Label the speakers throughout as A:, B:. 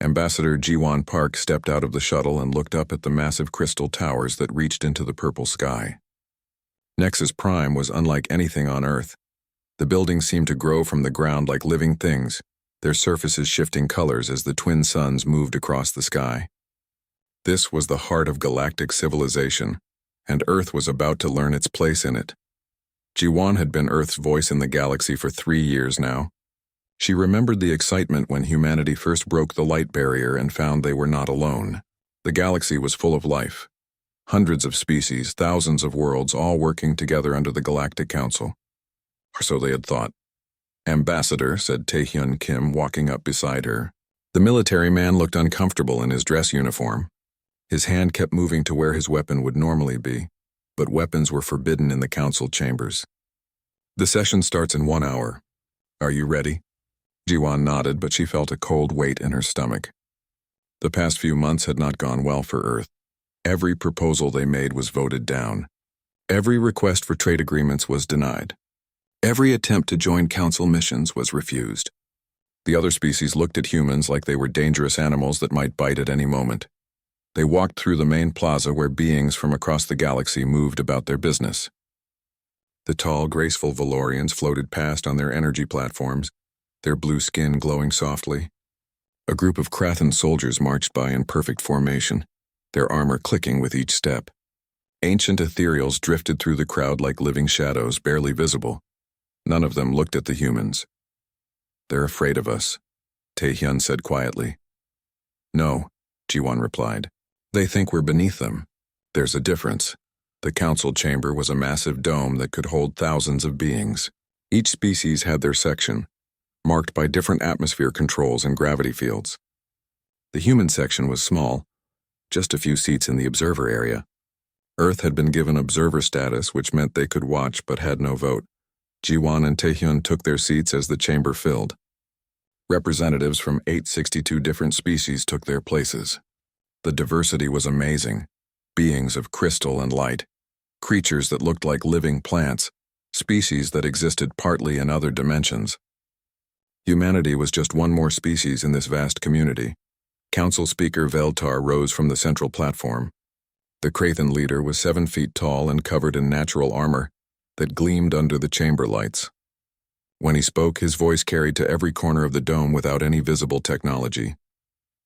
A: Ambassador Jiwan Park stepped out of the shuttle and looked up at the massive crystal towers that reached into the purple sky. Nexus Prime was unlike anything on Earth. The buildings seemed to grow from the ground like living things, their surfaces shifting colors as the twin suns moved across the sky. This was the heart of galactic civilization, and Earth was about to learn its place in it. Jiwan had been Earth's voice in the galaxy for 3 years now. She remembered the excitement when humanity first broke the light barrier and found they were not alone. The galaxy was full of life. Hundreds of species, thousands of worlds, all working together under the Galactic Council. Or so they had thought. "Ambassador," said Taehyun Kim, walking up beside her. The military man looked uncomfortable in his dress uniform. His hand kept moving to where his weapon would normally be, but weapons were forbidden in the council chambers. "The session starts in 1 hour. Are you ready?" Jiwan nodded, but she felt a cold weight in her stomach. The past few months had not gone well for Earth. Every proposal they made was voted down. Every request for trade agreements was denied. Every attempt to join council missions was refused. The other species looked at humans like they were dangerous animals that might bite at any moment. They walked through the main plaza where beings from across the galaxy moved about their business. The tall, graceful Valorians floated past on their energy platforms, their blue skin glowing softly. A group of Krathan soldiers marched by in perfect formation, their armor clicking with each step. Ancient ethereals drifted through the crowd like living shadows, barely visible. None of them looked at the humans. "They're afraid of us," Taehyun said quietly. "No," Jiwan replied. "They think we're beneath them. There's a difference." The council chamber was a massive dome that could hold thousands of beings. Each species had their section, marked by different atmosphere controls and gravity fields. The human section was small, just a few seats in the observer area. Earth had been given observer status, which meant they could watch but had no vote. Jiwan and Taehyun took their seats as the chamber filled. Representatives from 862 different species took their places. The diversity was amazing. Beings of crystal and light, creatures that looked like living plants, species that existed partly in other dimensions. Humanity was just one more species in this vast community. Council Speaker Veltar rose from the central platform. The Krathan leader was 7 feet tall and covered in natural armor that gleamed under the chamber lights. When he spoke, his voice carried to every corner of the dome without any visible technology.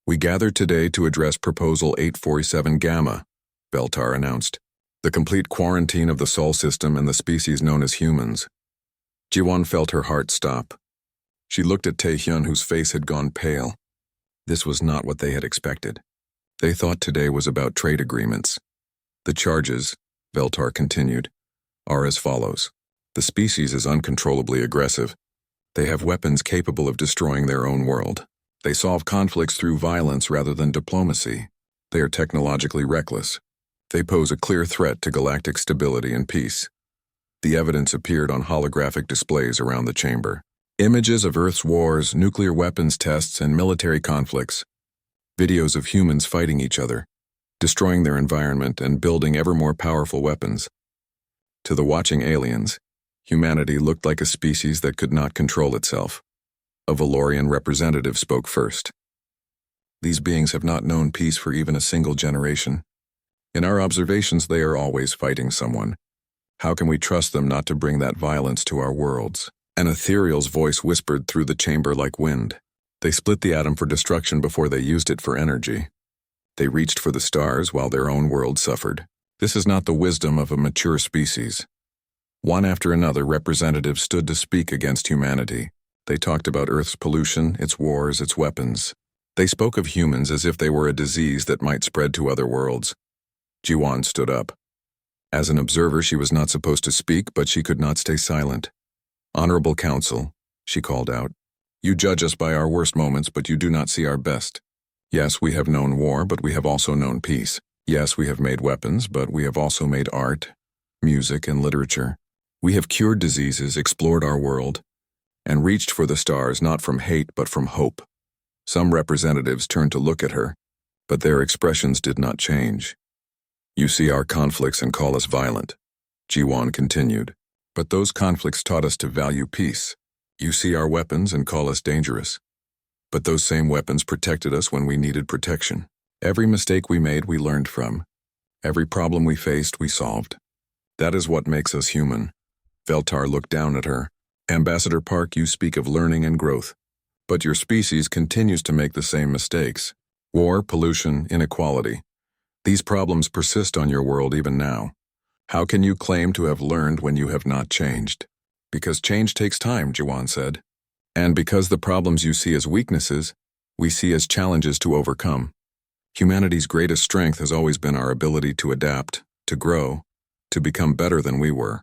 A: "We gathered today to address Proposal 847 Gamma," Veltar announced. "The complete quarantine of the Sol system and the species known as humans." Jiwan felt her heart stop. She looked at Taehyun, whose face had gone pale. This was not what they had expected. They thought today was about trade agreements. "The charges," Veltar continued, "are as follows. The species is uncontrollably aggressive. They have weapons capable of destroying their own world. They solve conflicts through violence rather than diplomacy. They are technologically reckless. They pose a clear threat to galactic stability and peace." The evidence appeared on holographic displays around the chamber. Images of Earth's wars, nuclear weapons tests, and military conflicts. Videos of humans fighting each other, destroying their environment, and building ever more powerful weapons. To the watching aliens, humanity looked like a species that could not control itself. A Valorian representative spoke first. "These beings have not known peace for even a single generation. In our observations, they are always fighting someone. How can we trust them not to bring that violence to our worlds?" An ethereal's voice whispered through the chamber like wind. "They split the atom for destruction before they used it for energy. They reached for the stars while their own world suffered. This is not the wisdom of a mature species." One after another, representatives stood to speak against humanity. They talked about Earth's pollution, its wars, its weapons. They spoke of humans as if they were a disease that might spread to other worlds. Jiwan stood up. As an observer, she was not supposed to speak, but she could not stay silent. "Honorable Council," she called out, "you judge us by our worst moments, but you do not see our best. Yes, we have known war, but we have also known peace. Yes, we have made weapons, but we have also made art, music, and literature. We have cured diseases, explored our world, and reached for the stars not from hate but from hope." Some representatives turned to look at her, but their expressions did not change. "You see our conflicts and call us violent," Jiwan continued. "But those conflicts taught us to value peace. You see our weapons and call us dangerous. But those same weapons protected us when we needed protection. Every mistake we made, we learned from. Every problem we faced, we solved. That is what makes us human. Veltar looked down at her. Ambassador Park, you speak of learning and growth. But your species continues to make the same mistakes. War, pollution, inequality. These problems persist on your world even now. How can you claim to have learned when you have not changed? Because change takes time, Jiwan said. And because the problems you see as weaknesses, we see as challenges to overcome. Humanity's greatest strength has always been our ability to adapt, to grow, to become better than we were.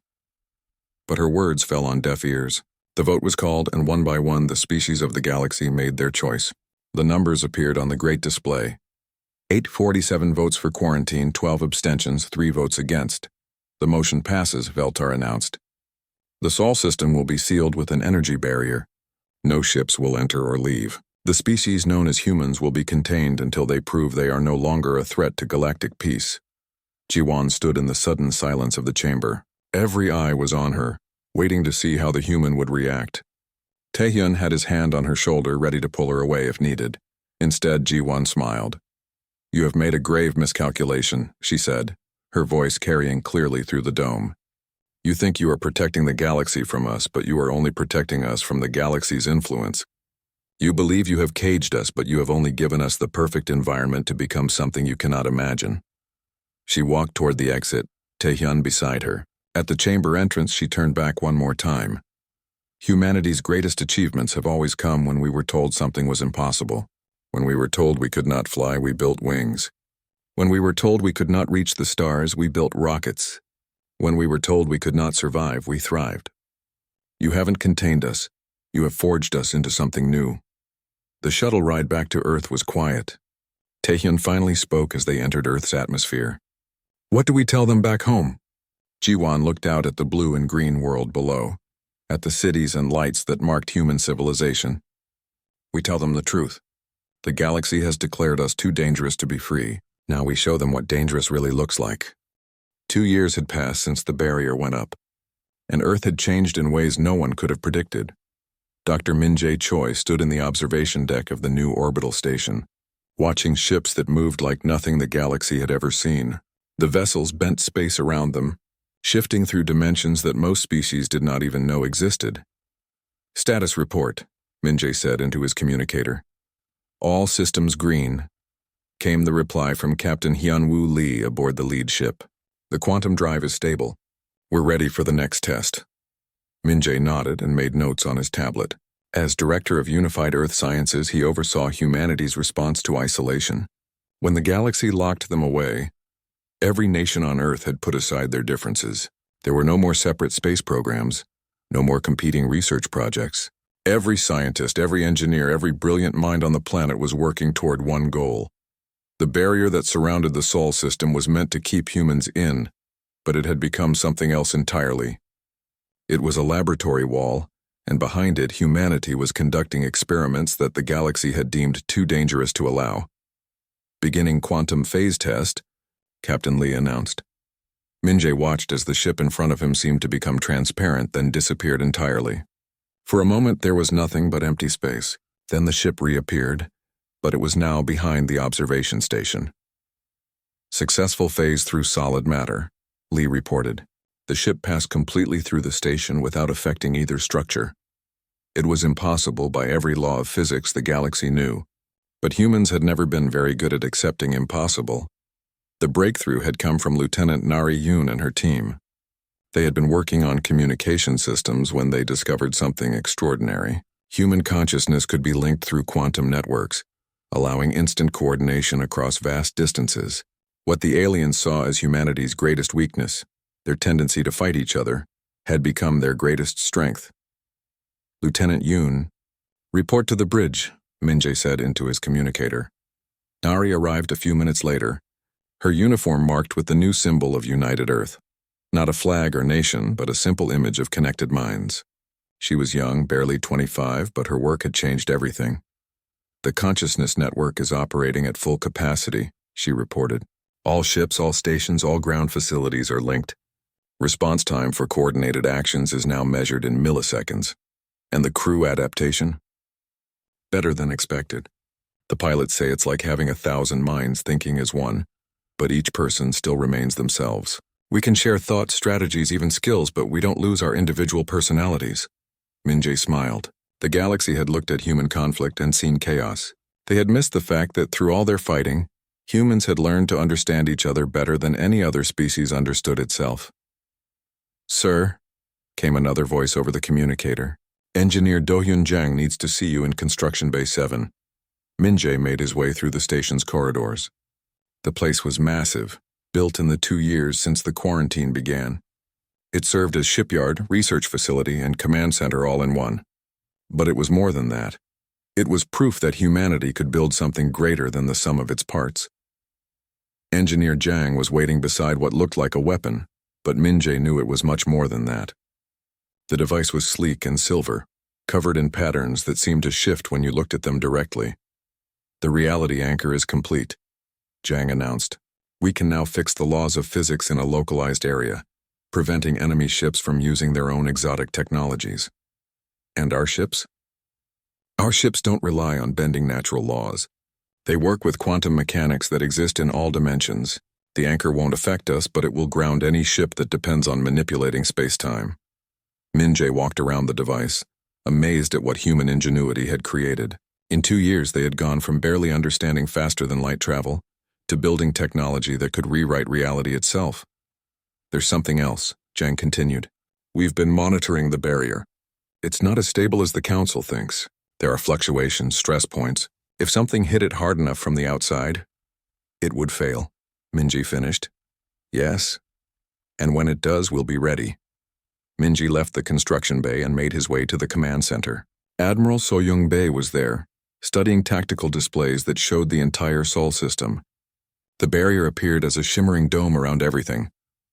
A: But her words fell on deaf ears. The vote was called, and one by one the species of the galaxy made their choice. The numbers appeared on the great display. 847 votes for quarantine, 12 abstentions, 3 votes against. The motion passes, Veltar announced. The Sol system will be sealed with an energy barrier. No ships will enter or leave. The species known as humans will be contained until they prove they are no longer a threat to galactic peace. Jiwan stood in the sudden silence of the chamber. Every eye was on her, waiting to see how the human would react. Taehyun had his hand on her shoulder, ready to pull her away if needed. Instead, Jiwan smiled. You have made a grave miscalculation, she said, her voice carrying clearly through the dome. You think you are protecting the galaxy from us, but you are only protecting us from the galaxy's influence. You believe you have caged us, but you have only given us the perfect environment to become something you cannot imagine. She walked toward the exit, Taehyun beside her. At the chamber entrance, she turned back one more time. Humanity's greatest achievements have always come when we were told something was impossible. When we were told we could not fly, we built wings. When we were told we could not reach the stars, we built rockets. When we were told we could not survive, we thrived. You haven't contained us. You have forged us into something new. The shuttle ride back to Earth was quiet. Taehyun finally spoke as they entered Earth's atmosphere. What do we tell them back home? Jiwan looked out at the blue and green world below, at the cities and lights that marked human civilization. We tell them the truth. The galaxy has declared us too dangerous to be free. Now we show them what dangerous really looks like. 2 years had passed since the barrier went up, and Earth had changed in ways no one could have predicted. Dr. Min-jae Choi stood in the observation deck of the new orbital station, watching ships that moved like nothing the galaxy had ever seen. The vessels bent space around them, shifting through dimensions that most species did not even know existed. Status report, Min-jae said into his communicator. All systems green, came the reply from Captain Hyun-woo Lee aboard the lead ship. The quantum drive is stable. We're ready for the next test. Min-jae nodded and made notes on his tablet. As Director of Unified Earth Sciences, he oversaw humanity's response to isolation. When the galaxy locked them away, every nation on Earth had put aside their differences. There were no more separate space programs, no more competing research projects. Every scientist, every engineer, every brilliant mind on the planet was working toward one goal. The barrier that surrounded the Sol system was meant to keep humans in, but it had become something else entirely. It was a laboratory wall, and behind it humanity was conducting experiments that the galaxy had deemed too dangerous to allow. Beginning quantum phase test, Captain Lee announced. Min-jae watched as the ship in front of him seemed to become transparent, then disappeared entirely. For a moment there was nothing but empty space. Then the ship reappeared, but it was now behind the observation station. Successful phase through solid matter, Lee reported. The ship passed completely through the station without affecting either structure. It was impossible by every law of physics the galaxy knew, but humans had never been very good at accepting impossible. The breakthrough had come from Lieutenant Nari Yoon and her team. They had been working on communication systems when they discovered something extraordinary. Human consciousness could be linked through quantum networks, allowing instant coordination across vast distances. What the aliens saw as humanity's greatest weakness, their tendency to fight each other, had become their greatest strength. Lieutenant Yoon, report to the bridge, Min-jae said into his communicator. Nari arrived a few minutes later, her uniform marked with the new symbol of United Earth. Not a flag or nation, but a simple image of connected minds. She was young, barely 25, but her work had changed everything. The consciousness network is operating at full capacity, she reported. All ships, all stations, all ground facilities are linked. Response time for coordinated actions is now measured in milliseconds. And the crew adaptation? Better than expected. The pilots say it's like having 1,000 minds thinking as one, but each person still remains themselves. We can share thoughts, strategies, even skills, but we don't lose our individual personalities. Minjae smiled. The galaxy had looked at human conflict and seen chaos. They had missed the fact that through all their fighting, humans had learned to understand each other better than any other species understood itself. "Sir," came another voice over the communicator. "Engineer Do-Hyun Jang needs to see you in Construction Bay 7. Minjae made his way through the station's corridors. The place was massive, built in the 2 years since the quarantine began. It served as shipyard, research facility, and command center all in one. But it was more than that. It was proof that humanity could build something greater than the sum of its parts. Engineer Jang was waiting beside what looked like a weapon, but Minjae knew it was much more than that. The device was sleek and silver, covered in patterns that seemed to shift when you looked at them directly. "The reality anchor is complete," Jang announced. "We can now fix the laws of physics in a localized area, preventing enemy ships from using their own exotic technologies." "And our ships?" "Our ships don't rely on bending natural laws. They work with quantum mechanics that exist in all dimensions. The anchor won't affect us, but it will ground any ship that depends on manipulating space-time." Minjae walked around the device, amazed at what human ingenuity had created. In 2 years, they had gone from barely understanding faster-than-light travel to building technology that could rewrite reality itself. "There's something else," Jang continued. "We've been monitoring the barrier. It's not as stable as the Council thinks. There are fluctuations, stress points. If something hit it hard enough from the outside, it would fail," Minjae finished. "Yes. And when it does, we'll be ready." Minjae left the construction bay and made his way to the command center. Admiral So-Young Bae was there, studying tactical displays that showed the entire Sol system. The barrier appeared as a shimmering dome around everything,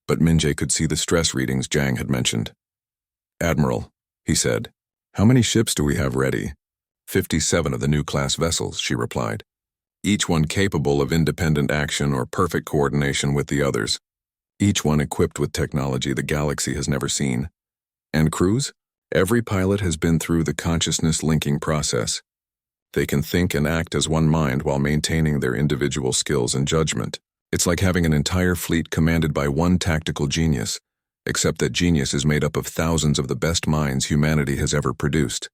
A: but Minjae could see the stress readings Jang had mentioned. "Admiral," he said, "how many ships do we have ready?" 57 of the new class vessels," she replied. "Each one capable of independent action or perfect coordination with the others. Each one equipped with technology the galaxy has never seen. And crews? Every pilot has been through the consciousness linking process. They can think and act as one mind while maintaining their individual skills and judgment. It's like having an entire fleet commanded by one tactical genius, except that genius is made up of thousands of the best minds humanity has ever produced."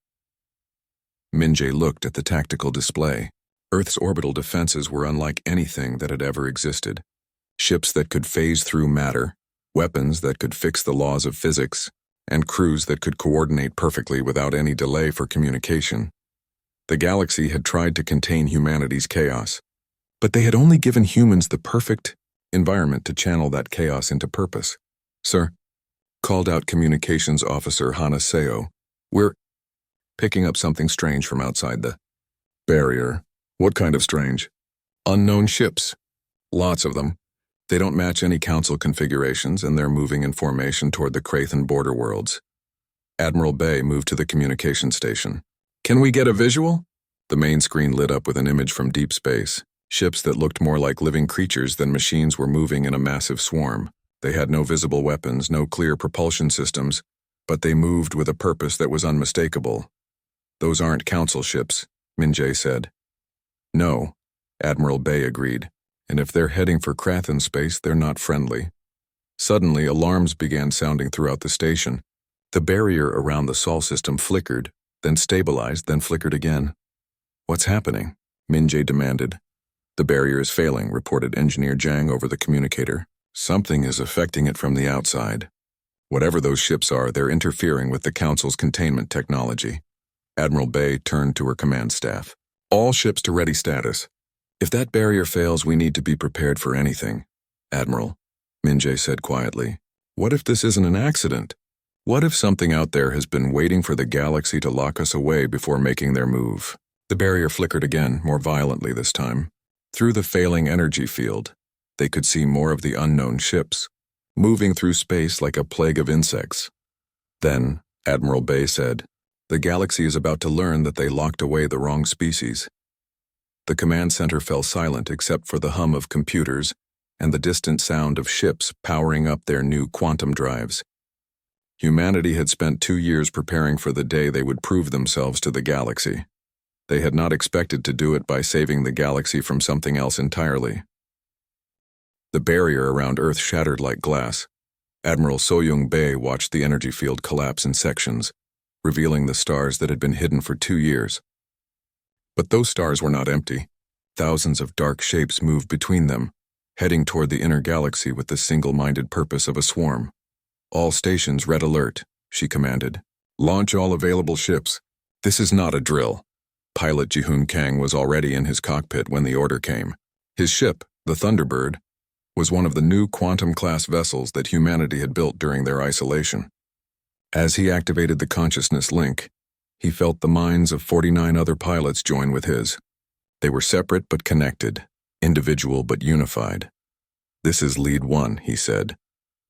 A: Minjae looked at the tactical display. Earth's orbital defenses were unlike anything that had ever existed. Ships that could phase through matter, weapons that could fix the laws of physics, and crews that could coordinate perfectly without any delay for communication. The galaxy had tried to contain humanity's chaos, but they had only given humans the perfect environment to channel that chaos into purpose. "Sir," called out Communications Officer Hanaseo, "we're picking up something strange from outside the barrier." "What kind of strange?" "Unknown ships. Lots of them. They don't match any Council configurations, and they're moving in formation toward the Krathan border worlds." Admiral Bay moved to the communication station. "Can we get a visual?" The main screen lit up with an image from deep space. Ships that looked more like living creatures than machines were moving in a massive swarm. They had no visible weapons, no clear propulsion systems, but they moved with a purpose that was unmistakable. "Those aren't Council ships," Minjae said. "No," Admiral Bay agreed. "And if they're heading for Krathan space, they're not friendly." Suddenly, alarms began sounding throughout the station. The barrier around the Sol system flickered, then stabilized, then flickered again. "What's happening?" Minjae demanded. "The barrier is failing," reported Engineer Jang over the communicator. "Something is affecting it from the outside. Whatever those ships are, they're interfering with the Council's containment technology." Admiral Bay turned to her command staff. "All ships to ready status. If that barrier fails, we need to be prepared for anything." "Admiral," Minjae said quietly, "what if this isn't an accident? What if something out there has been waiting for the galaxy to lock us away before making their move?" The barrier flickered again, more violently this time. Through the failing energy field, they could see more of the unknown ships, moving through space like a plague of insects. Then, Admiral Bay said, "The galaxy is about to learn that they locked away the wrong species." The command center fell silent except for the hum of computers and the distant sound of ships powering up their new quantum drives. Humanity had spent 2 years preparing for the day they would prove themselves to the galaxy. They had not expected to do it by saving the galaxy from something else entirely. The barrier around Earth shattered like glass. Admiral Soyoung Bae watched the energy field collapse in sections, revealing the stars that had been hidden for 2 years. But those stars were not empty. Thousands of dark shapes moved between them, heading toward the inner galaxy with the single-minded purpose of a swarm. "All stations, red alert," she commanded. "Launch all available ships. This is not a drill." Pilot Ji-hoon Kang was already in his cockpit when the order came. His ship, the Thunderbird, was one of the new quantum-class vessels that humanity had built during their isolation. As he activated the consciousness link, he felt the minds of 49 other pilots join with his. They were separate but connected, individual but unified. "This is Lead 1, he said,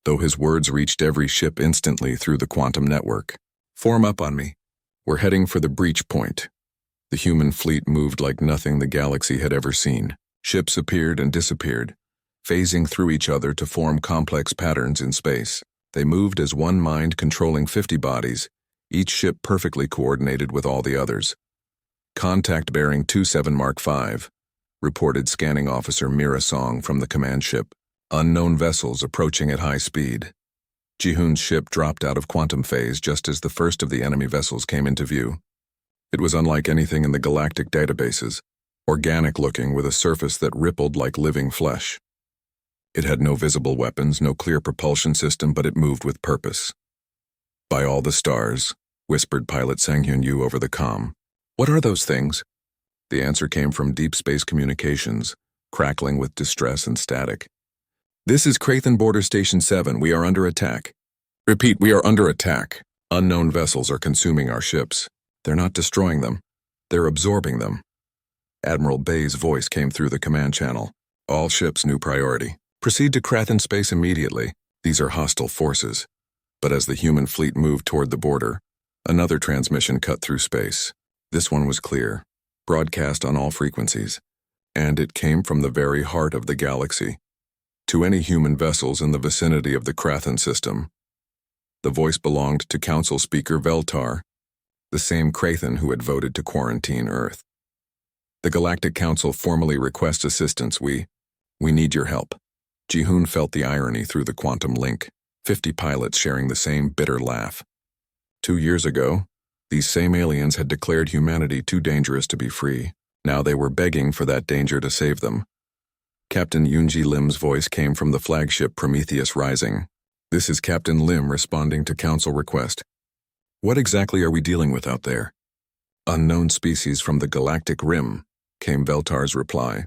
A: though his words reached every ship instantly through the quantum network. "Form up on me. We're heading for the breach point." The human fleet moved like nothing the galaxy had ever seen. Ships appeared and disappeared, phasing through each other to form complex patterns in space. They moved as one mind controlling 50 bodies, each ship perfectly coordinated with all the others. "Contact bearing 27 Mark 5, reported scanning officer Mira Song from the command ship. "Unknown vessels approaching at high speed." Ji-hoon's ship dropped out of quantum phase just as the first of the enemy vessels came into view. It was unlike anything in the galactic databases, organic-looking with a surface that rippled like living flesh. It had no visible weapons, no clear propulsion system, but it moved with purpose. "By all the stars," whispered pilot Sang-hyun Yu over the comm. "What are those things?" The answer came from deep space communications, crackling with distress and static. "This is Crathen Border Station 7. We are under attack." "Repeat, we are under attack. Unknown vessels are consuming our ships. They're not destroying them. They're absorbing them." Admiral Bay's voice came through the command channel. "All ships, new priority. Proceed to Crathen space immediately. These are hostile forces." But as the human fleet moved toward the border, another transmission cut through space. This one was clear, broadcast on all frequencies, and it came from the very heart of the galaxy. To any human vessels in the vicinity of the Crathen system. The voice belonged to Council Speaker Veltar, the same Crathen who had voted to quarantine Earth. "The Galactic Council formally requests assistance. We need your help." Ji-hoon felt the irony through the quantum link, 50 pilots sharing the same bitter laugh. 2 years ago, these same aliens had declared humanity too dangerous to be free. Now they were begging for that danger to save them. Captain Yoonji Lim's voice came from the flagship Prometheus Rising. "This is Captain Lim responding to Council request. What exactly are we dealing with out there?" "Unknown species from the galactic rim," came Veltar's reply.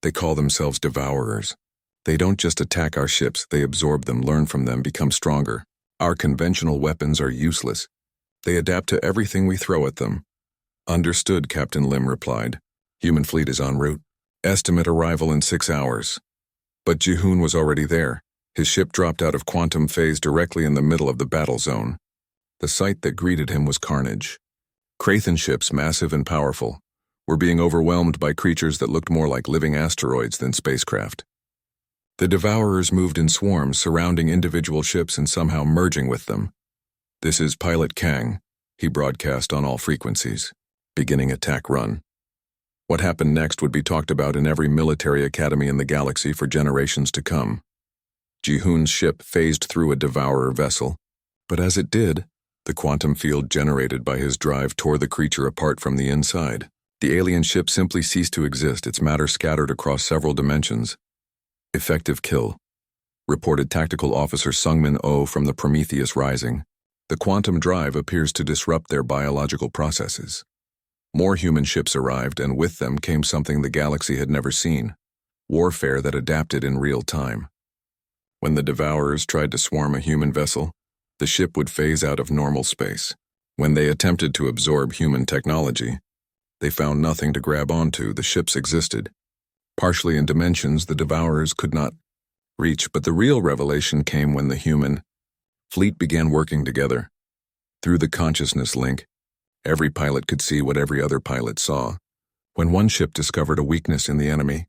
A: "They call themselves Devourers. They don't just attack our ships, they absorb them, learn from them, become stronger. Our conventional weapons are useless. They adapt to everything we throw at them." "Understood," Captain Lim replied. "Human fleet is en route. Estimate arrival in 6 hours." But Ji-hoon was already there. His ship dropped out of quantum phase directly in the middle of the battle zone. The sight that greeted him was carnage. Crathen ships, massive and powerful, were being overwhelmed by creatures that looked more like living asteroids than spacecraft. The Devourers moved in swarms, surrounding individual ships and somehow merging with them. "This is Pilot Kang," he broadcast on all frequencies. "Beginning attack run." What happened next would be talked about in every military academy in the galaxy for generations to come. Ji-hoon's ship phased through a Devourer vessel, but as it did, the quantum field generated by his drive tore the creature apart from the inside. The alien ship simply ceased to exist, its matter scattered across several dimensions. "Effective kill," reported Tactical Officer Sungmin Oh from the Prometheus Rising. "The quantum drive appears to disrupt their biological processes." More human ships arrived, and with them came something the galaxy had never seen: warfare that adapted in real time. When the Devourers tried to swarm a human vessel, the ship would phase out of normal space. When they attempted to absorb human technology, they found nothing to grab onto. The ships existed, partially in dimensions the Devourers could not reach, but the real revelation came when the human fleet began working together. Through the consciousness link, every pilot could see what every other pilot saw. When one ship discovered a weakness in the enemy,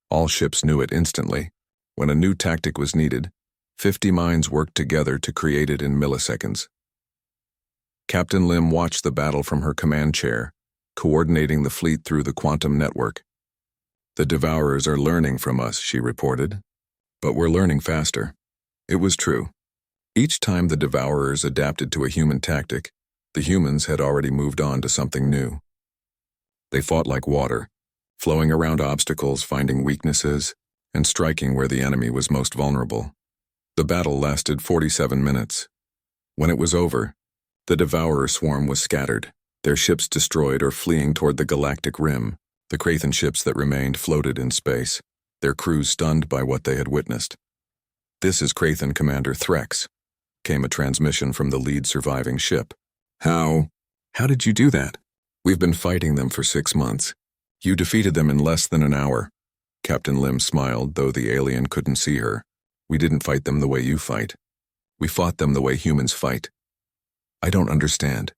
A: all ships knew it instantly. When a new tactic was needed, 50 minds worked together to create it in milliseconds. Captain Lim watched the battle from her command chair, coordinating the fleet through the quantum network. "The Devourers are learning from us," she reported. "But we're learning faster." It was true. Each time the Devourers adapted to a human tactic, the humans had already moved on to something new. They fought like water, flowing around obstacles, finding weaknesses, and striking where the enemy was most vulnerable. The battle lasted 47 minutes. When it was over, the Devourer swarm was scattered, their ships destroyed or fleeing toward the galactic rim. The Krathen ships that remained floated in space, their crews stunned by what they had witnessed. "This is Krathen Commander Threx," came a transmission from the lead surviving ship. How did you do that?" "We've been fighting them for 6 months. You defeated them in less than an hour." Captain Lim smiled, though the alien couldn't see her. "We didn't fight them the way you fight. We fought them the way humans fight." "I don't understand.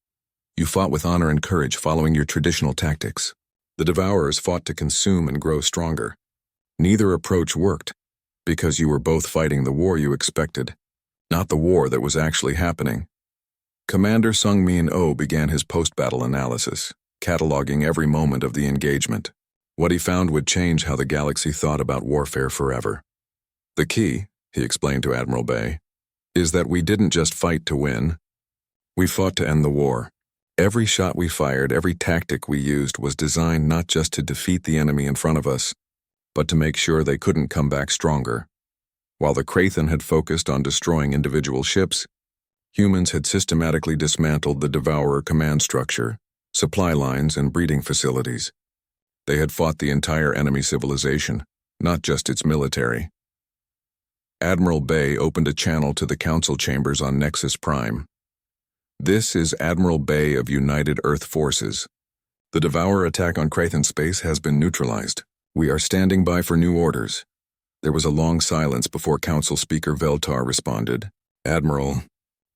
A: You fought with honor and courage, following your traditional tactics. The Devourers fought to consume and grow stronger. Neither approach worked, because you were both fighting the war you expected, not the war that was actually happening." Commander Sung-Min Oh began his post-battle analysis, cataloging every moment of the engagement. What he found would change how the galaxy thought about warfare forever. "The key," he explained to Admiral Bay, "is that we didn't just fight to win. We fought to end the war. Every shot we fired, every tactic we used was designed not just to defeat the enemy in front of us, but to make sure they couldn't come back stronger. While the Krathen had focused on destroying individual ships, humans had systematically dismantled the Devourer command structure, supply lines, and breeding facilities. They had fought the entire enemy civilization, not just its military." Admiral Bay opened a channel to the council chambers on Nexus Prime. "This is Admiral Bay of United Earth Forces. The Devourer attack on Krathen space has been neutralized. We are standing by for new orders." There was a long silence before Council Speaker Veltar responded. "Admiral,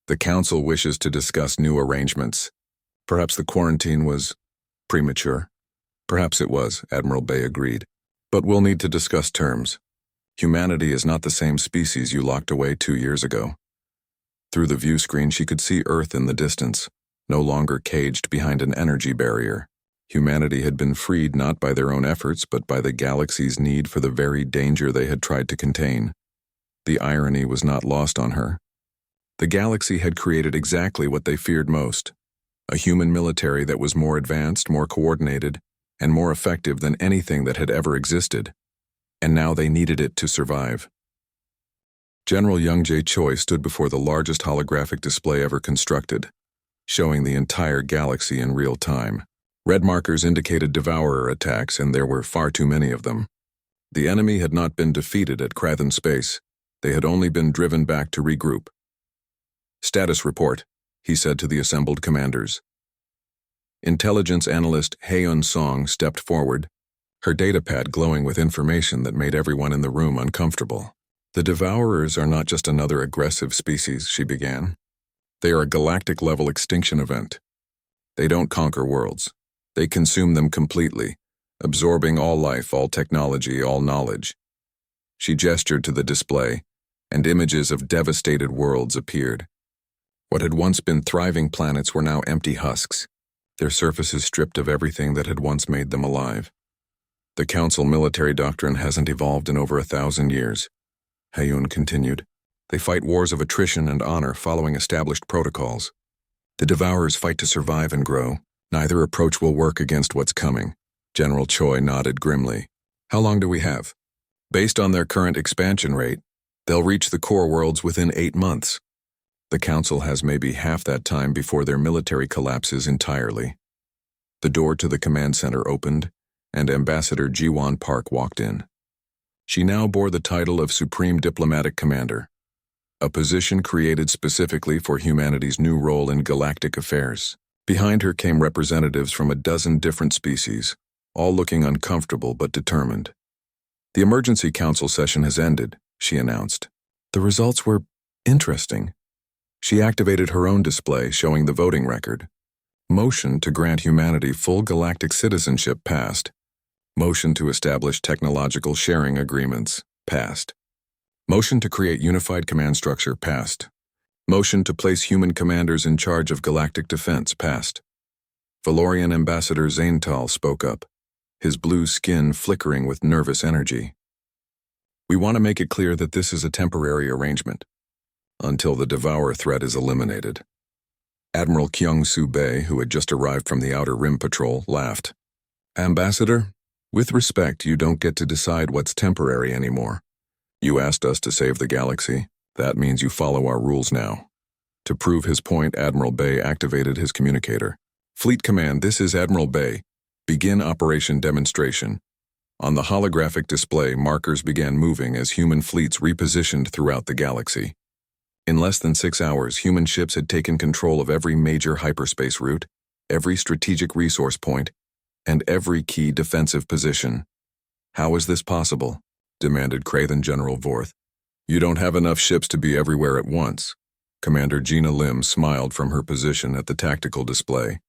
A: the Council wishes to discuss new arrangements. Perhaps the quarantine was premature." "Perhaps it was," Admiral Bay agreed. "But we'll need to discuss terms. Humanity is not the same species you locked away 2 years ago." Through the view screen she could see Earth in the distance, no longer caged behind an energy barrier. Humanity had been freed not by their own efforts but by the galaxy's need for the very danger they had tried to contain. The irony was not lost on her. The galaxy had created exactly what they feared most: a human military that was more advanced, more coordinated, and more effective than anything that had ever existed. And now they needed it to survive. General Young Jae Choi stood before the largest holographic display ever constructed, showing the entire galaxy in real time. Red markers indicated Devourer attacks, and there were far too many of them. The enemy had not been defeated at Krathen space. They had only been driven back to regroup. "Status report," he said to the assembled commanders. Intelligence analyst Haeun Song stepped forward, her datapad glowing with information that made everyone in the room uncomfortable. "The Devourers are not just another aggressive species," she began. "They are a galactic-level extinction event. They don't conquer worlds. They consume them completely, absorbing all life, all technology, all knowledge." She gestured to the display, and images of devastated worlds appeared. What had once been thriving planets were now empty husks, their surfaces stripped of everything that had once made them alive. "The Council military doctrine hasn't evolved in over 1,000 years," Haeun continued. "They fight wars of attrition and honor following established protocols. The Devourers fight to survive and grow. Neither approach will work against what's coming." General Choi nodded grimly. "How long do we have?" "Based on their current expansion rate, they'll reach the core worlds within 8 months. The Council has maybe half that time before their military collapses entirely." The door to the command center opened, and Ambassador Jiwon Park walked in. She now bore the title of Supreme Diplomatic Commander, a position created specifically for humanity's new role in galactic affairs. Behind her came representatives from a dozen different species, all looking uncomfortable but determined. "The emergency council session has ended," she announced. The results were interesting. She activated her own display showing the voting record. Motion to grant humanity full galactic citizenship passed. Motion to establish technological sharing agreements passed. Motion to create unified command structure passed. Motion to place human commanders in charge of galactic defense passed. Valorian Ambassador Zaintal spoke up, his blue skin flickering with nervous energy. We want to make it clear that this is a temporary arrangement, until the Devourer threat is eliminated. Admiral Kyung-Soo Bae, who had just arrived from the Outer Rim Patrol, laughed. Ambassador, with respect, you don't get to decide what's temporary anymore. You asked us to save the galaxy. That means you follow our rules now. To prove his point, Admiral Bae activated his communicator. Fleet Command, this is Admiral Bae. Begin Operation Demonstration. On the holographic display, markers began moving as human fleets repositioned throughout the galaxy. In less than 6 hours, human ships had taken control of every major hyperspace route, every strategic resource point, and every key defensive position. How is this possible? Demanded Krathen General Vorth. You don't have enough ships to be everywhere at once. Commander Gina Lim smiled from her position at the tactical display.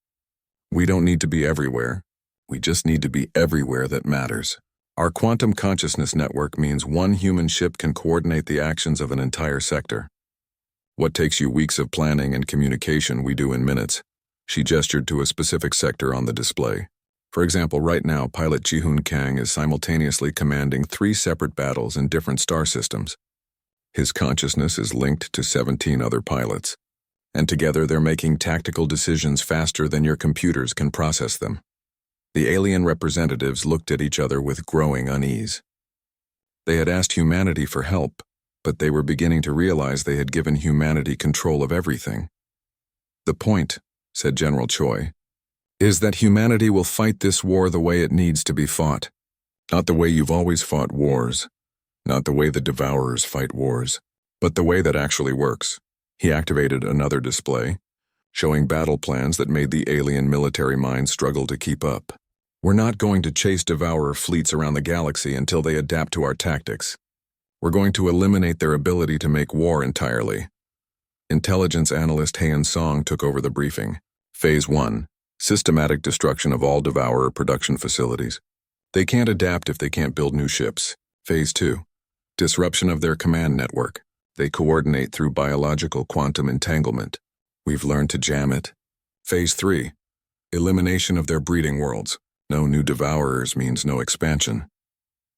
A: We don't need to be everywhere. We just need to be everywhere that matters. Our quantum consciousness network means one human ship can coordinate the actions of an entire sector. What takes you weeks of planning and communication, we do in minutes. She gestured to a specific sector on the display. For example, right now, pilot Ji-Hoon Kang is simultaneously commanding 3 separate battles in different star systems. His consciousness is linked to 17 other pilots, and together they're making tactical decisions faster than your computers can process them. The alien representatives looked at each other with growing unease. They had asked humanity for help, but they were beginning to realize they had given humanity control of everything. The point, said General Choi, is that humanity will fight this war the way it needs to be fought. Not the way you've always fought wars. Not the way the Devourers fight wars, but the way that actually works. He activated another display, showing battle plans that made the alien military mind struggle to keep up. We're not going to chase Devourer fleets around the galaxy until they adapt to our tactics. We're going to eliminate their ability to make war entirely. Intelligence analyst Haeun Song took over the briefing. Phase 1. Systematic destruction of all Devourer production facilities. They can't adapt if they can't build new ships. Phase 2. Disruption of their command network. They coordinate through biological quantum entanglement. We've learned to jam it. Phase 3. Elimination of their breeding worlds. No new Devourers means no expansion.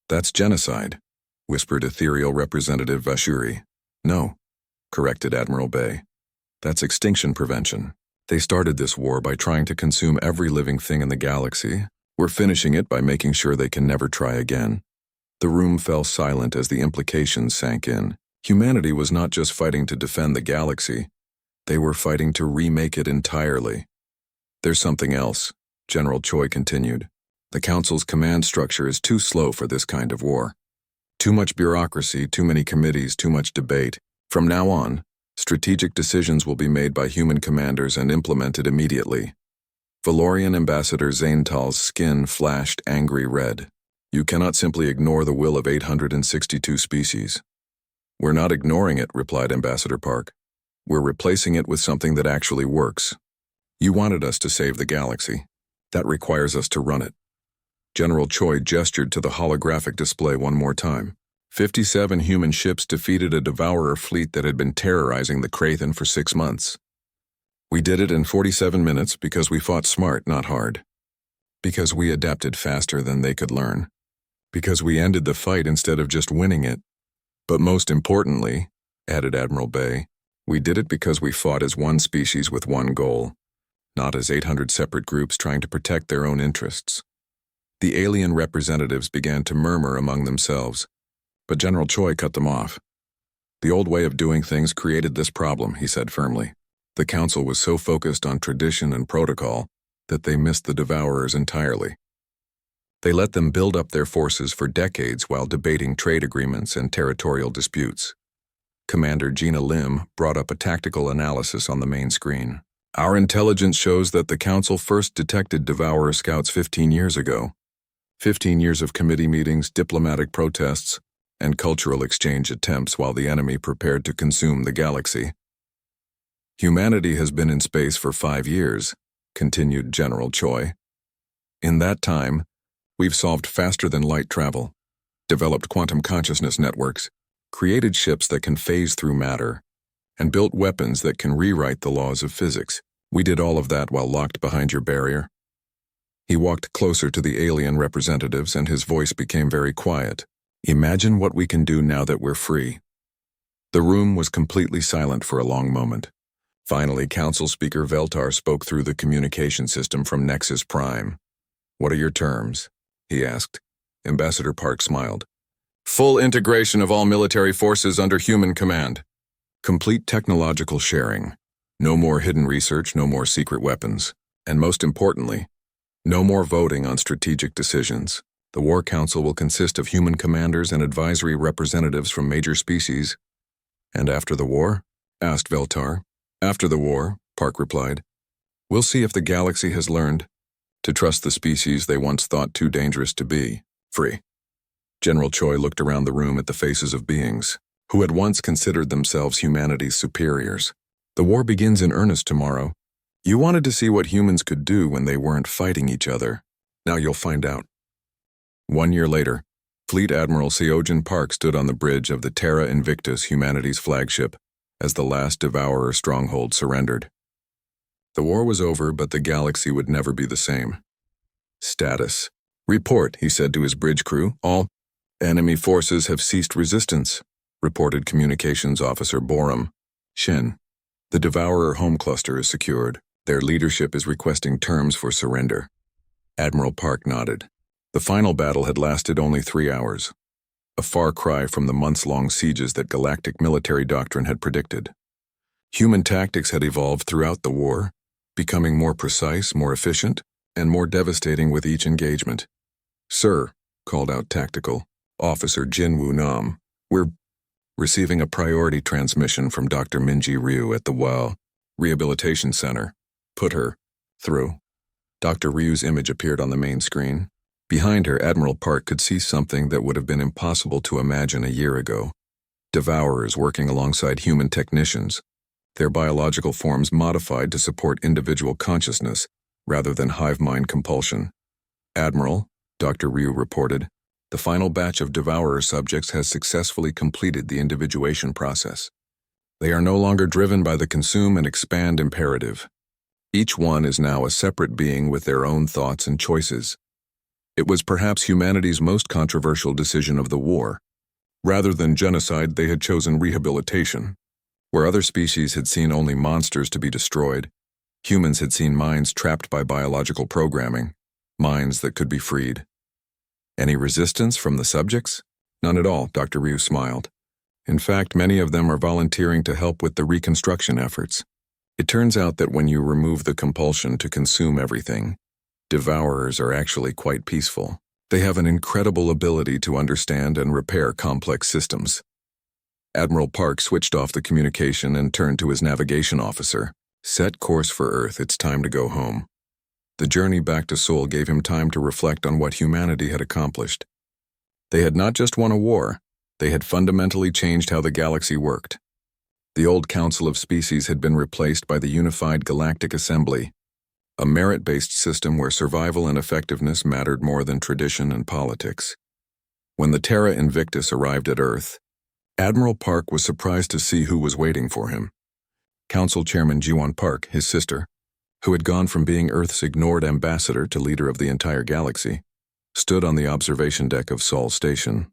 A: That's genocide, whispered Ethereal Representative Vashuri. No, corrected Admiral Bae. That's extinction prevention. They started this war by trying to consume every living thing in the galaxy. We're finishing it by making sure they can never try again. The room fell silent as the implications sank in. Humanity was not just fighting to defend the galaxy. They were fighting to remake it entirely. There's something else, General Choi continued. The Council's command structure is too slow for this kind of war. Too much bureaucracy, too many committees, too much debate. From now on, strategic decisions will be made by human commanders and implemented immediately. Valorian Ambassador Zaintal's skin flashed angry red. You cannot simply ignore the will of 862 species. We're not ignoring it, replied Ambassador Park. We're replacing it with something that actually works. You wanted us to save the galaxy. That requires us to run it. General Choi gestured to the holographic display one more time. 57 human ships defeated a Devourer fleet that had been terrorizing the Krathen for 6 months. We did it in 47 minutes because we fought smart, not hard. Because we adapted faster than they could learn. Because we ended the fight instead of just winning it. But most importantly, added Admiral Bae, we did it because we fought as one species with one goal, not as 800 separate groups trying to protect their own interests. The alien representatives began to murmur among themselves, but General Choi cut them off. The old way of doing things created this problem, he said firmly. The Council was so focused on tradition and protocol that they missed the Devourers entirely. They let them build up their forces for decades while debating trade agreements and territorial disputes. Commander Gina Lim brought up a tactical analysis on the main screen. Our intelligence shows that the Council first detected Devourer scouts 15 years ago. 15 years of committee meetings, diplomatic protests, and cultural exchange attempts while the enemy prepared to consume the galaxy. Humanity has been in space for 5 years, continued General Choi. In that time, we've solved faster-than-light travel, developed quantum consciousness networks, created ships that can phase through matter, and built weapons that can rewrite the laws of physics. We did all of that while locked behind your barrier. He walked closer to the alien representatives and his voice became very quiet. Imagine what we can do now that we're free. The room was completely silent for a long moment. Finally, Council Speaker Veltar spoke through the communication system from Nexus Prime. What are your terms? He asked. Ambassador Park smiled. Full integration of all military forces under human command. Complete technological sharing. No more hidden research, no more secret weapons. And most importantly, no more voting on strategic decisions. The War Council will consist of human commanders and advisory representatives from major species. And after the war? Asked Veltar. After the war, Park replied. We'll see if the galaxy has learned to trust the species they once thought too dangerous to be free. General Choi looked around the room at the faces of beings who had once considered themselves humanity's superiors. The war begins in earnest tomorrow. You wanted to see what humans could do when they weren't fighting each other. Now you'll find out. 1 year later, Fleet Admiral Seojin Park stood on the bridge of the Terra Invictus, humanity's flagship, as the last Devourer stronghold surrendered. The war was over, but the galaxy would never be the same. Status. Report, he said to his bridge crew. All enemy forces have ceased resistance, reported Communications Officer Borum. Shin. The Devourer home cluster is secured. Their leadership is requesting terms for surrender. Admiral Park nodded. The final battle had lasted only 3 hours. A far cry from the months-long sieges that galactic military doctrine had predicted. Human tactics had evolved throughout the war, becoming more precise, more efficient, and more devastating with each engagement. Sir, called out Tactical Officer Jin Woo Nam, we're receiving a priority transmission from Dr. Minji Ryu at the WA Rehabilitation Center. Put her through. Dr. Ryu's image appeared on the main screen. Behind her, Admiral Park could see something that would have been impossible to imagine a year ago. Devourers working alongside human technicians, their biological forms modified to support individual consciousness rather than hive mind compulsion. Admiral, Dr. Ryu reported, the final batch of Devourer subjects has successfully completed the individuation process. They are no longer driven by the consume and expand imperative. Each one is now a separate being with their own thoughts and choices. It was perhaps humanity's most controversial decision of the war. Rather than genocide, they had chosen rehabilitation. Where other species had seen only monsters to be destroyed, humans had seen minds trapped by biological programming, minds that could be freed. Any resistance from the subjects? None at all, Dr. Ryu smiled. In fact, many of them are volunteering to help with the reconstruction efforts. It turns out that when you remove the compulsion to consume everything, Devourers are actually quite peaceful. They have an incredible ability to understand and repair complex systems. Admiral Park switched off the communication and turned to his navigation officer. Set course for Earth, it's time to go home. The journey back to Seoul gave him time to reflect on what humanity had accomplished. They had not just won a war, they had fundamentally changed how the galaxy worked. The old Council of Species had been replaced by the Unified Galactic Assembly, a merit-based system where survival and effectiveness mattered more than tradition and politics. When the Terra Invictus arrived at Earth, Admiral Park was surprised to see who was waiting for him. Council Chairman Jiwon Park, his sister, who had gone from being Earth's ignored ambassador to leader of the entire galaxy, stood on the observation deck of Seoul Station.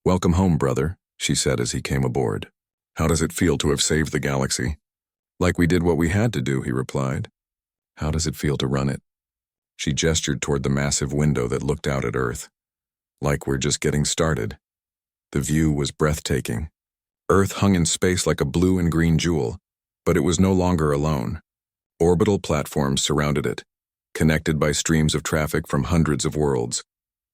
A: Welcome home, brother, she said as he came aboard. How does it feel to have saved the galaxy? Like we did what we had to do, he replied. How does it feel to run it? She gestured toward the massive window that looked out at Earth. Like we're just getting started. The view was breathtaking. Earth hung in space like a blue and green jewel, but it was no longer alone. Orbital platforms surrounded it, connected by streams of traffic from hundreds of worlds.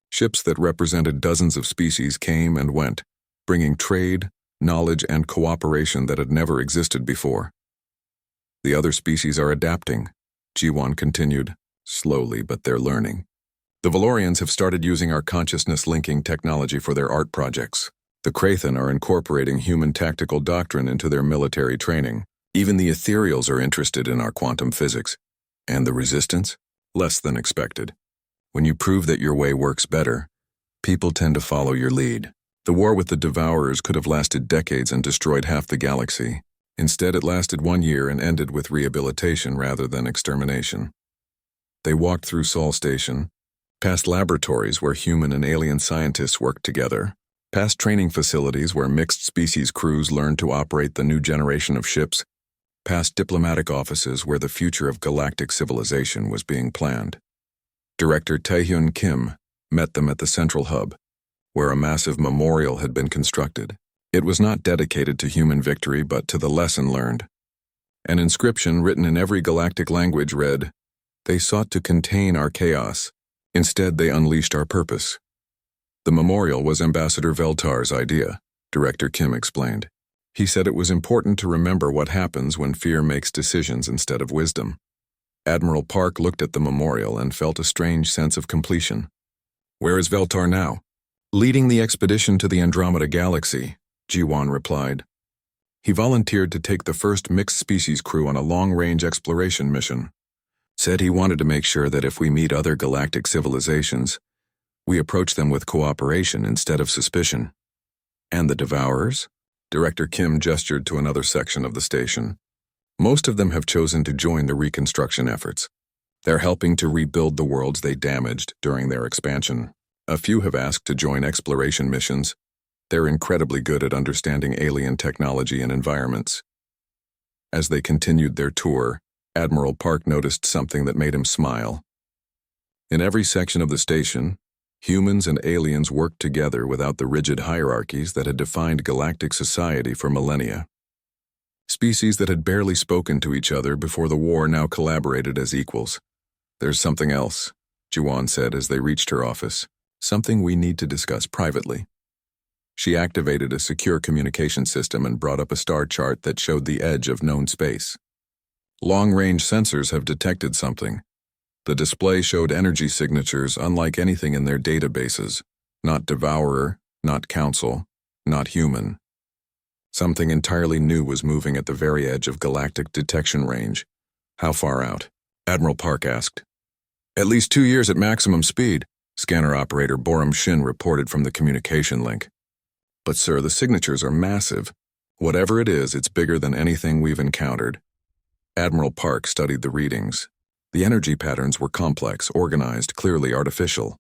A: Ships that represented dozens of species came and went, bringing trade, knowledge, and cooperation that had never existed before. The other species are adapting, Jiwon continued, slowly, but they're learning. The Valorians have started using our consciousness-linking technology for their art projects. The Krathan are incorporating human tactical doctrine into their military training. Even the Ethereals are interested in our quantum physics. And the Resistance? Less than expected. When you prove that your way works better, people tend to follow your lead. The war with the Devourers could have lasted decades and destroyed half the galaxy. Instead, it lasted 1 year and ended with rehabilitation rather than extermination. They walked through Sol Station, past laboratories where human and alien scientists worked together, past training facilities where mixed-species crews learned to operate the new generation of ships, past diplomatic offices where the future of galactic civilization was being planned. Director Taehyun Kim met them at the central hub, where a massive memorial had been constructed. It was not dedicated to human victory but to the lesson learned. An inscription written in every galactic language read, "They sought to contain our chaos. Instead, they unleashed our purpose." The memorial was Ambassador Veltar's idea, Director Kim explained. He said it was important to remember what happens when fear makes decisions instead of wisdom. Admiral Park looked at the memorial and felt a strange sense of completion. "Where is Veltar now?" "Leading the expedition to the Andromeda Galaxy," Ji-won replied. "He volunteered to take the first mixed-species crew on a long-range exploration mission. Said he wanted to make sure that if we meet other galactic civilizations, we approach them with cooperation instead of suspicion." "And the Devourers?" Director Kim gestured to another section of the station. "Most of them have chosen to join the reconstruction efforts. They're helping to rebuild the worlds they damaged during their expansion. A few have asked to join exploration missions. They're incredibly good at understanding alien technology and environments." As they continued their tour, Admiral Park noticed something that made him smile. In every section of the station, humans and aliens worked together without the rigid hierarchies that had defined galactic society for millennia. Species that had barely spoken to each other before the war now collaborated as equals. "There's something else," Ji-won said as they reached her office. "Something we need to discuss privately." She activated a secure communication system and brought up a star chart that showed the edge of known space. "Long-range sensors have detected something. The display showed energy signatures unlike anything in their databases. Not Devourer, not Council, not human. Something entirely new was moving at the very edge of galactic detection range." "How far out?" Admiral Park asked. "At least 2 years at maximum speed," scanner operator Borum Shin reported from the communication link. "But sir, the signatures are massive. Whatever it is, it's bigger than anything we've encountered." Admiral Park studied the readings. The energy patterns were complex, organized, clearly artificial.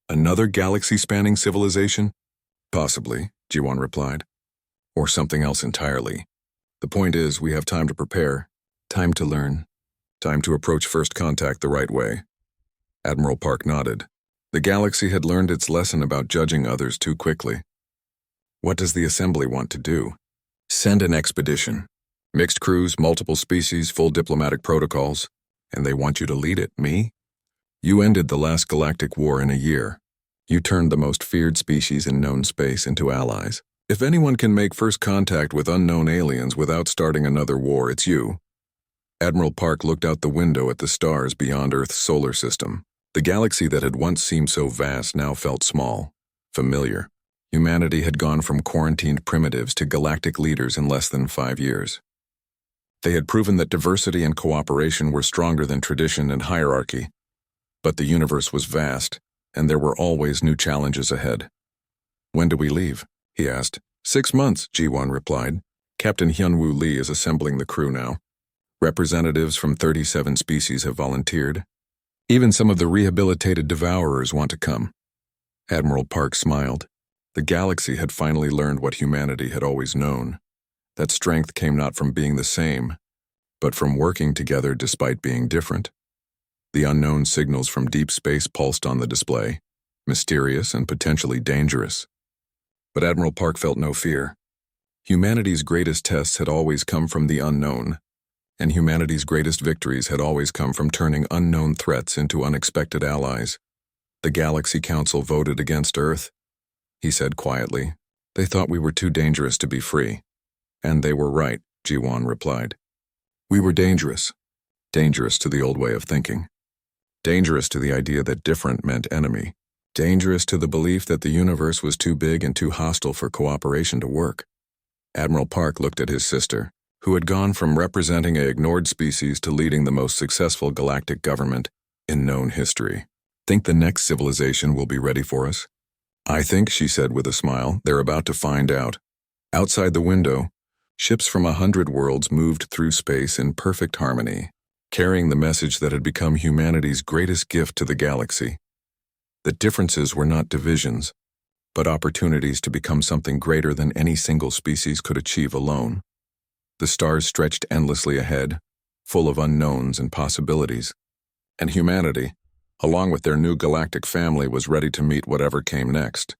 A: "Another galaxy-spanning civilization?" "Possibly," Ji-won replied. "Or something else entirely. The point is, we have time to prepare, time to learn, time to approach first contact the right way." Admiral Park nodded. The galaxy had learned its lesson about judging others too quickly. "What does the Assembly want to do?" "Send an expedition. Mixed crews, multiple species, full diplomatic protocols. And they want you to lead it, me? You ended the last galactic war in a year. You turned the most feared species in known space into allies. If anyone can make first contact with unknown aliens without starting another war, it's you." Admiral Park looked out the window at the stars beyond Earth's solar system. The galaxy that had once seemed so vast now felt small, familiar. Humanity had gone from quarantined primitives to galactic leaders in less than 5 years. They had proven that diversity and cooperation were stronger than tradition and hierarchy. But the universe was vast, and there were always new challenges ahead. "When do we leave?" he asked. 6 months, Ji-won replied. "Captain Hyunwoo Lee is assembling the crew now. Representatives from 37 species have volunteered. Even some of the rehabilitated Devourers want to come." Admiral Park smiled. The galaxy had finally learned what humanity had always known. That strength came not from being the same, but from working together despite being different. The unknown signals from deep space pulsed on the display, mysterious and potentially dangerous. But Admiral Park felt no fear. Humanity's greatest tests had always come from the unknown, and humanity's greatest victories had always come from turning unknown threats into unexpected allies. "The Galaxy Council voted against Earth," he said quietly. "They thought we were too dangerous to be free." "And they were right," Ji-won replied. "We were dangerous. Dangerous to the old way of thinking. Dangerous to the idea that different meant enemy. Dangerous to the belief that the universe was too big and too hostile for cooperation to work." Admiral Park looked at his sister, who had gone from representing an ignored species to leading the most successful galactic government in known history. "Think the next civilization will be ready for us?" "I think," she said with a smile, "they're about to find out." Outside the window, Ships from 100 worlds moved through space in perfect harmony, carrying the message that had become humanity's greatest gift to the galaxy. The differences were not divisions, but opportunities to become something greater than any single species could achieve alone. The stars stretched endlessly ahead, full of unknowns and possibilities, and humanity, along with their new galactic family, was ready to meet whatever came next.